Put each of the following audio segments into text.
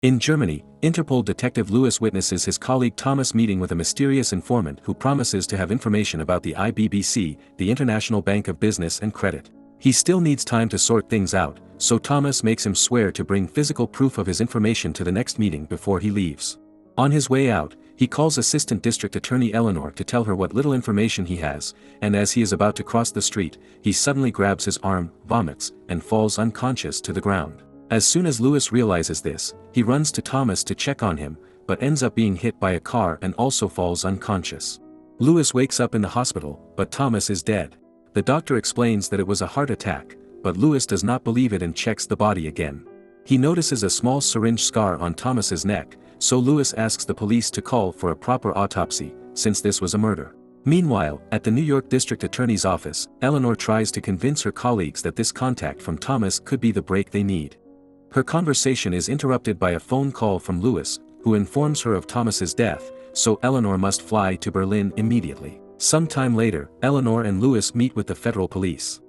In Germany, Interpol detective Lewis witnesses his colleague Thomas meeting with a mysterious informant who promises to have information about the IBBC, the International Bank of Business and Credit. He still needs time to sort things out, so Thomas makes him swear to bring physical proof of his information to the next meeting before he leaves. On his way out, he calls Assistant District Attorney Eleanor to tell her what little information he has, and as he is about to cross the street, he suddenly grabs his arm, vomits, and falls unconscious to the ground. As soon as Lewis realizes this, he runs to Thomas to check on him, but ends up being hit by a car and also falls unconscious. Lewis wakes up in the hospital, but Thomas is dead. The doctor explains that it was a heart attack, but Lewis does not believe it and checks the body again. He notices a small syringe scar on Thomas's neck, so Lewis asks the police to call for a proper autopsy, since this was a murder. Meanwhile, at the New York District Attorney's office, Eleanor tries to convince her colleagues that this contact from Thomas could be the break they need. Her conversation is interrupted by a phone call from Lewis, who informs her of Thomas's death, so Eleanor must fly to Berlin immediately. Some time later, Eleanor and Lewis meet with the federal police.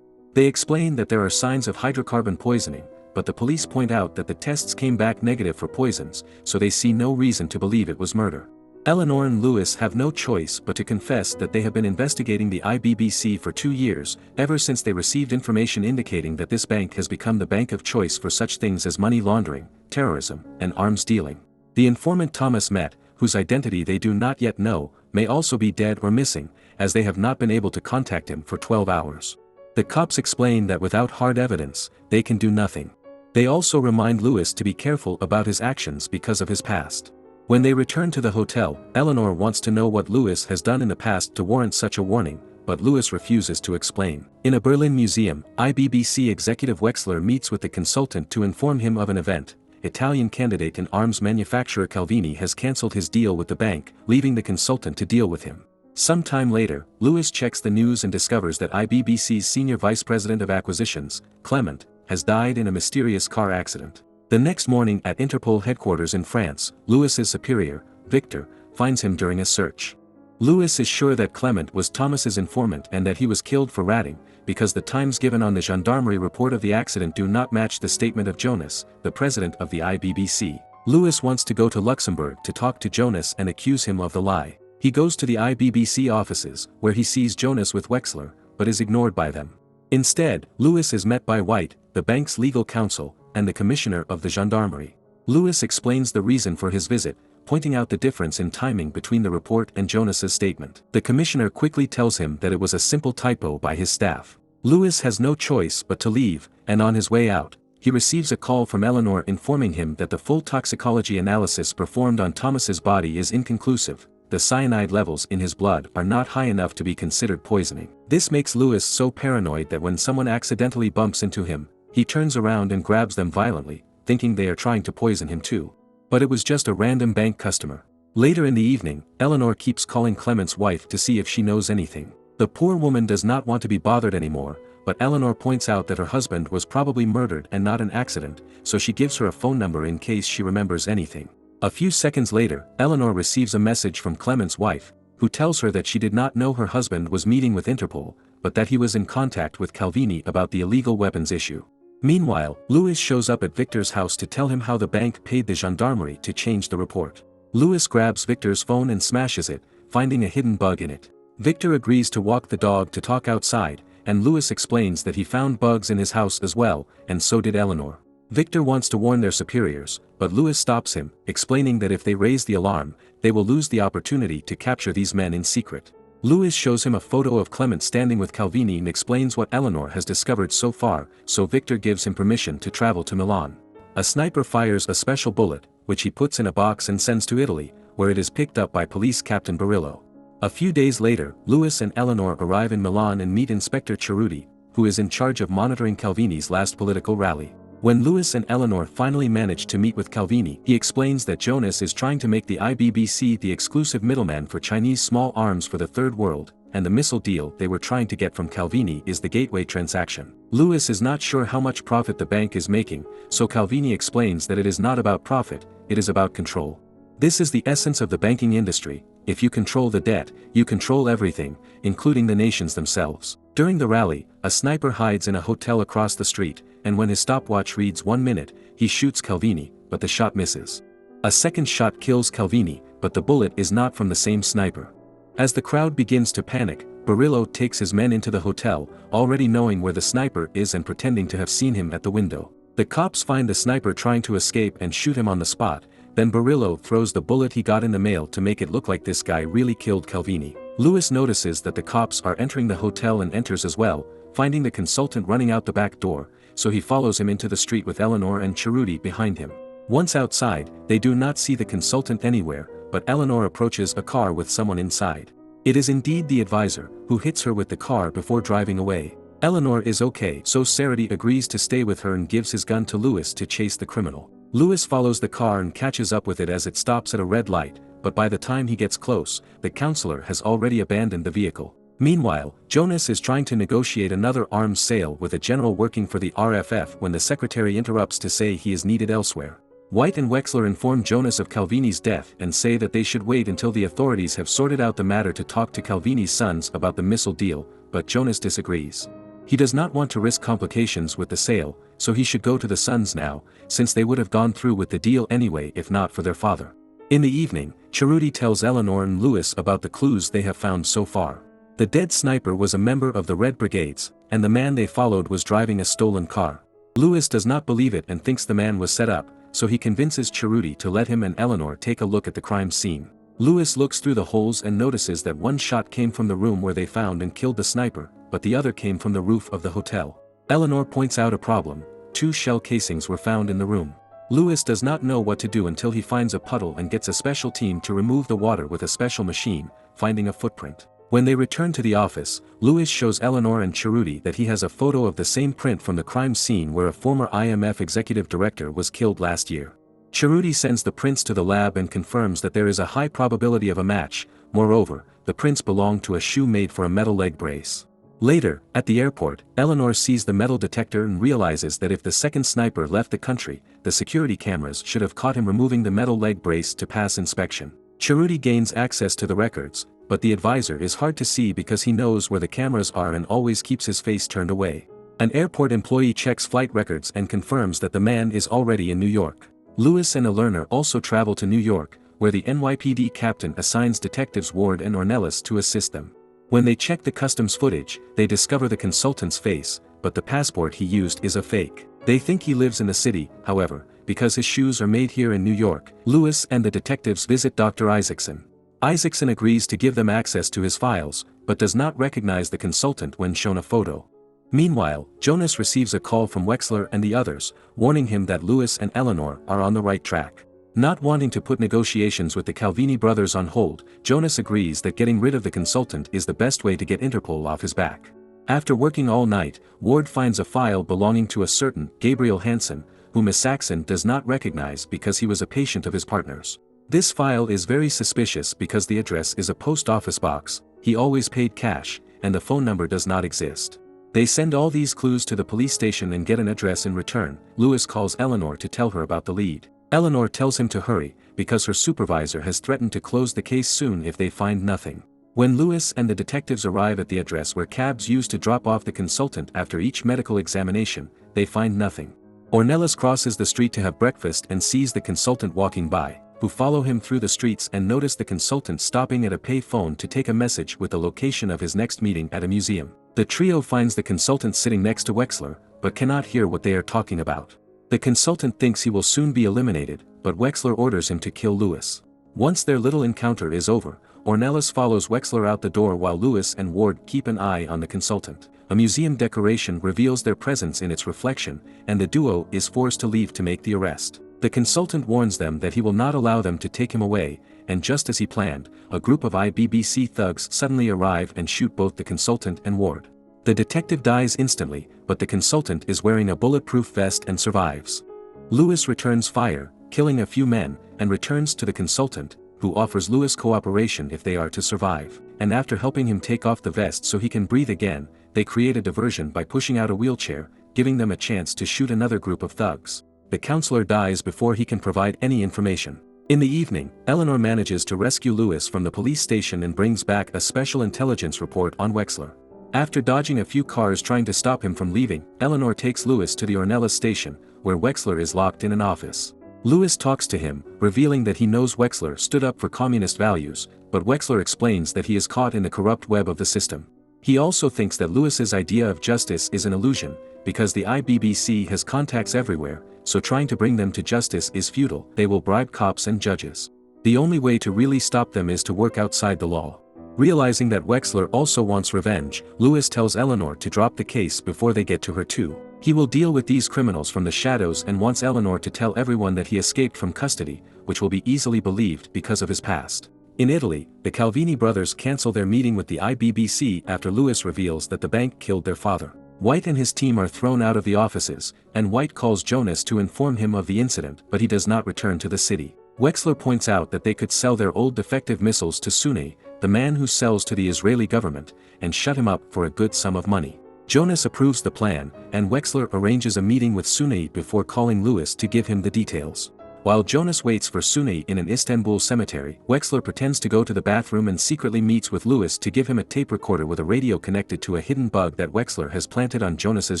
They explain that there are signs of hydrocarbon poisoning, but the police point out that the tests came back negative for poisons, so they see no reason to believe it was murder. Eleanor and Lewis have no choice but to confess that they have been investigating the IBBC for 2 years, ever since they received information indicating that this bank has become the bank of choice for such things as money laundering, terrorism, and arms dealing. The informant Thomas met, whose identity they do not yet know, may also be dead or missing, as they have not been able to contact him for 12 hours. The cops explain that without hard evidence, they can do nothing. They also remind Lewis to be careful about his actions because of his past. When they return to the hotel, Eleanor wants to know what Lewis has done in the past to warrant such a warning, but Lewis refuses to explain. In a Berlin museum, IBBC executive Wexler meets with the consultant to inform him of an event. Italian candidate and arms manufacturer Calvini has cancelled his deal with the bank, leaving the consultant to deal with him. Some time later, Lewis checks the news and discovers that IBBC's senior vice president of acquisitions, Clement, has died in a mysterious car accident. The next morning at Interpol headquarters in France, Lewis's superior, Victor, finds him during a search. Lewis is sure that Clement was Thomas's informant and that he was killed for ratting, because the times given on the gendarmerie report of the accident do not match the statement of Jonas, the president of the IBBC. Lewis wants to go to Luxembourg to talk to Jonas and accuse him of the lie. He goes to the IBBC offices, where he sees Jonas with Wexler, but is ignored by them. Instead, Lewis is met by White, the bank's legal counsel, and the commissioner of the gendarmerie. Lewis explains the reason for his visit, pointing out the difference in timing between the report and Jonas's statement. The commissioner quickly tells him that it was a simple typo by his staff. Lewis has no choice but to leave, and on his way out, he receives a call from Eleanor informing him that the full toxicology analysis performed on Thomas's body is inconclusive. The cyanide levels in his blood are not high enough to be considered poisoning. This makes Lewis so paranoid that when someone accidentally bumps into him, he turns around and grabs them violently, thinking they are trying to poison him too. But it was just a random bank customer. Later in the evening, Eleanor keeps calling Clement's wife to see if she knows anything. The poor woman does not want to be bothered anymore, but Eleanor points out that her husband was probably murdered and not an accident, so she gives her a phone number in case she remembers anything. A few seconds later, Eleanor receives a message from Clement's wife, who tells her that she did not know her husband was meeting with Interpol, but that he was in contact with Calvini about the illegal weapons issue. Meanwhile, Lewis shows up at Victor's house to tell him how the bank paid the gendarmerie to change the report. Lewis grabs Victor's phone and smashes it, finding a hidden bug in it. Victor agrees to walk the dog to talk outside, and Lewis explains that he found bugs in his house as well, and so did Eleanor. Victor wants to warn their superiors, but Lewis stops him, explaining that if they raise the alarm, they will lose the opportunity to capture these men in secret. Lewis shows him a photo of Clement standing with Calvini and explains what Eleanor has discovered so far, so Victor gives him permission to travel to Milan. A sniper fires a special bullet, which he puts in a box and sends to Italy, where it is picked up by police captain Barillo. A few days later, Lewis and Eleanor arrive in Milan and meet Inspector Cerruti, who is in charge of monitoring Calvini's last political rally. When Lewis and Eleanor finally manage to meet with Calvini, he explains that Jonas is trying to make the IBBC the exclusive middleman for Chinese small arms for the Third World, and the missile deal they were trying to get from Calvini is the gateway transaction. Lewis is not sure how much profit the bank is making, so Calvini explains that it is not about profit, it is about control. This is the essence of the banking industry: if you control the debt, you control everything, including the nations themselves. During the rally, a sniper hides in a hotel across the street, and when his stopwatch reads 1 minute, he shoots Calvini, but the shot misses. A second shot kills Calvini, but the bullet is not from the same sniper. As the crowd begins to panic, Barillo takes his men into the hotel, already knowing where the sniper is and pretending to have seen him at the window. The cops find the sniper trying to escape and shoot him on the spot, then Barillo throws the bullet he got in the mail to make it look like this guy really killed Calvini. Lewis notices that the cops are entering the hotel and enters as well, finding the consultant running out the back door, so he follows him into the street with Eleanor and Cerruti behind him. Once outside, they do not see the consultant anywhere, but Eleanor approaches a car with someone inside. It is indeed the advisor, who hits her with the car before driving away. Eleanor is okay, so Cerruti agrees to stay with her and gives his gun to Lewis to chase the criminal. Lewis follows the car and catches up with it as it stops at a red light, but by the time he gets close, the counselor has already abandoned the vehicle. Meanwhile, Jonas is trying to negotiate another arms sale with a general working for the RFF when the secretary interrupts to say he is needed elsewhere. White and Wexler inform Jonas of Calvini's death and say that they should wait until the authorities have sorted out the matter to talk to Calvini's sons about the missile deal, but Jonas disagrees. He does not want to risk complications with the sale, so he should go to the sons now, since they would have gone through with the deal anyway if not for their father. In the evening, Cerruti tells Eleanor and Lewis about the clues they have found so far. The dead sniper was a member of the Red Brigades, and the man they followed was driving a stolen car. Lewis does not believe it and thinks the man was set up, so he convinces Cerruti to let him and Eleanor take a look at the crime scene. Lewis looks through the holes and notices that one shot came from the room where they found and killed the sniper, but the other came from the roof of the hotel. Eleanor points out a problem: 2 shell casings were found in the room. Lewis does not know what to do until he finds a puddle and gets a special team to remove the water with a special machine, finding a footprint. When they return to the office, Lewis shows Eleanor and Cerruti that he has a photo of the same print from the crime scene where a former IMF executive director was killed last year. Cerruti sends the prints to the lab and confirms that there is a high probability of a match. Moreover, the prints belong to a shoe made for a metal leg brace. Later, at the airport, Eleanor sees the metal detector and realizes that if the second sniper left the country, the security cameras should have caught him removing the metal leg brace to pass inspection. Cerruti gains access to the records, but the advisor is hard to see because he knows where the cameras are and always keeps his face turned away. An airport employee checks flight records and confirms that the man is already in New York. Lewis and Eleanor also travel to New York, where the NYPD captain assigns detectives Ward and Ornelas to assist them. When they check the customs footage, they discover the consultant's face, but the passport he used is a fake. They think he lives in the city, however, because his shoes are made here in New York. Lewis and the detectives visit Dr. Isaacson. Isaacson agrees to give them access to his files, but does not recognize the consultant when shown a photo. Meanwhile, Jonas receives a call from Wexler and the others, warning him that Lewis and Eleanor are on the right track. Not wanting to put negotiations with the Calvini brothers on hold, Jonas agrees that getting rid of the consultant is the best way to get Interpol off his back. After working all night, Ward finds a file belonging to a certain Gabriel Hansen, whom Isaacson does not recognize because he was a patient of his partner's. This file is very suspicious because the address is a post office box, he always paid cash, and the phone number does not exist. They send all these clues to the police station and get an address in return. Lewis calls Eleanor to tell her about the lead. Eleanor tells him to hurry, because her supervisor has threatened to close the case soon if they find nothing. When Lewis and the detectives arrive at the address where cabs used to drop off the consultant after each medical examination, they find nothing. Ornelas crosses the street to have breakfast and sees the consultant walking by, who follow him through the streets and notice the consultant stopping at a pay phone to take a message with the location of his next meeting at a museum. The trio finds the consultant sitting next to Wexler, but cannot hear what they are talking about. The consultant thinks he will soon be eliminated, but Wexler orders him to kill Lewis. Once their little encounter is over, Ornelas follows Wexler out the door while Lewis and Ward keep an eye on the consultant. A museum decoration reveals their presence in its reflection, and the duo is forced to leave to make the arrest. The consultant warns them that he will not allow them to take him away, and just as he planned, a group of IBBC thugs suddenly arrive and shoot both the consultant and Ward. The detective dies instantly, but the consultant is wearing a bulletproof vest and survives. Lewis returns fire, killing a few men, and returns to the consultant, who offers Lewis cooperation if they are to survive. And after helping him take off the vest so he can breathe again, they create a diversion by pushing out a wheelchair, giving them a chance to shoot another group of thugs. The counselor dies before he can provide any information. In the evening, Eleanor manages to rescue Lewis from the police station and brings back a special intelligence report on Wexler. After dodging a few cars trying to stop him from leaving, Eleanor takes Lewis to the Ornelas station, where Wexler is locked in an office. Lewis talks to him, revealing that he knows Wexler stood up for communist values, but Wexler explains that he is caught in the corrupt web of the system. He also thinks that Lewis's idea of justice is an illusion, because the IBBC has contacts everywhere, so trying to bring them to justice is futile. They will bribe cops and judges. The only way to really stop them is to work outside the law. Realizing that Wexler also wants revenge, Lewis tells Eleanor to drop the case before they get to her too. He will deal with these criminals from the shadows and wants Eleanor to tell everyone that he escaped from custody, which will be easily believed because of his past. In Italy, the Calvini brothers cancel their meeting with the IBBC after Lewis reveals that the bank killed their father. White and his team are thrown out of the offices, and White calls Jonas to inform him of the incident, but he does not return to the city. Wexler points out that they could sell their old defective missiles to Sune, the man who sells to the Israeli government, and shut him up for a good sum of money. Jonas approves the plan, and Wexler arranges a meeting with Sune before calling Lewis to give him the details. While Jonas waits for Sune in an Istanbul cemetery, Wexler pretends to go to the bathroom and secretly meets with Lewis to give him a tape recorder with a radio connected to a hidden bug that Wexler has planted on Jonas's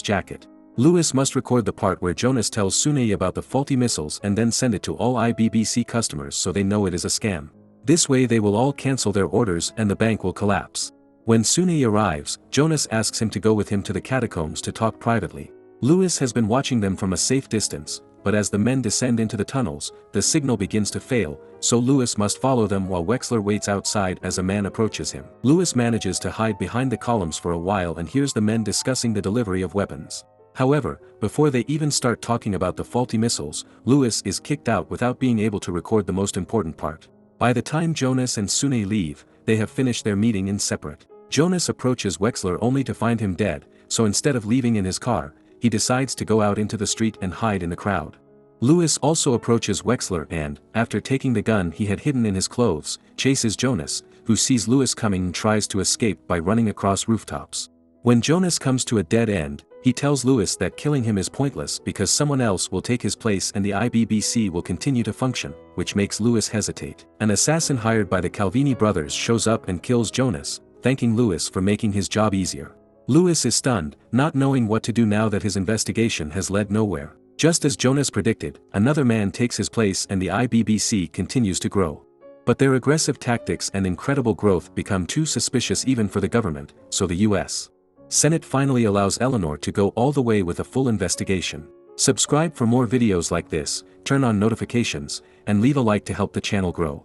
jacket. Lewis must record the part where Jonas tells Sune about the faulty missiles and then send it to all IBBC customers so they know it is a scam. This way they will all cancel their orders and the bank will collapse. When Sune arrives, Jonas asks him to go with him to the catacombs to talk privately. Lewis has been watching them from a safe distance, but as the men descend into the tunnels, the signal begins to fail, so Lewis must follow them while Wexler waits outside as a man approaches him. Lewis manages to hide behind the columns for a while and hears the men discussing the delivery of weapons. However, before they even start talking about the faulty missiles, Lewis is kicked out without being able to record the most important part. By the time Jonas and Sune leave, they have finished their meeting in separate. Jonas approaches Wexler only to find him dead, so instead of leaving in his car, he decides to go out into the street and hide in the crowd. Lewis also approaches Wexler and, after taking the gun he had hidden in his clothes, chases Jonas, who sees Lewis coming and tries to escape by running across rooftops. When Jonas comes to a dead end, he tells Lewis that killing him is pointless because someone else will take his place and the IBBC will continue to function, which makes Lewis hesitate. An assassin hired by the Calvini brothers shows up and kills Jonas, thanking Lewis for making his job easier. Lewis is stunned, not knowing what to do now that his investigation has led nowhere. Just as Jonas predicted, another man takes his place and the IBBC continues to grow. But their aggressive tactics and incredible growth become too suspicious even for the government, so the U.S. Senate finally allows Eleanor to go all the way with a full investigation. Subscribe for more videos like this, turn on notifications, and leave a like to help the channel grow.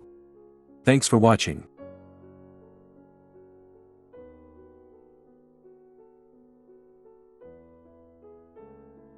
Thanks for watching.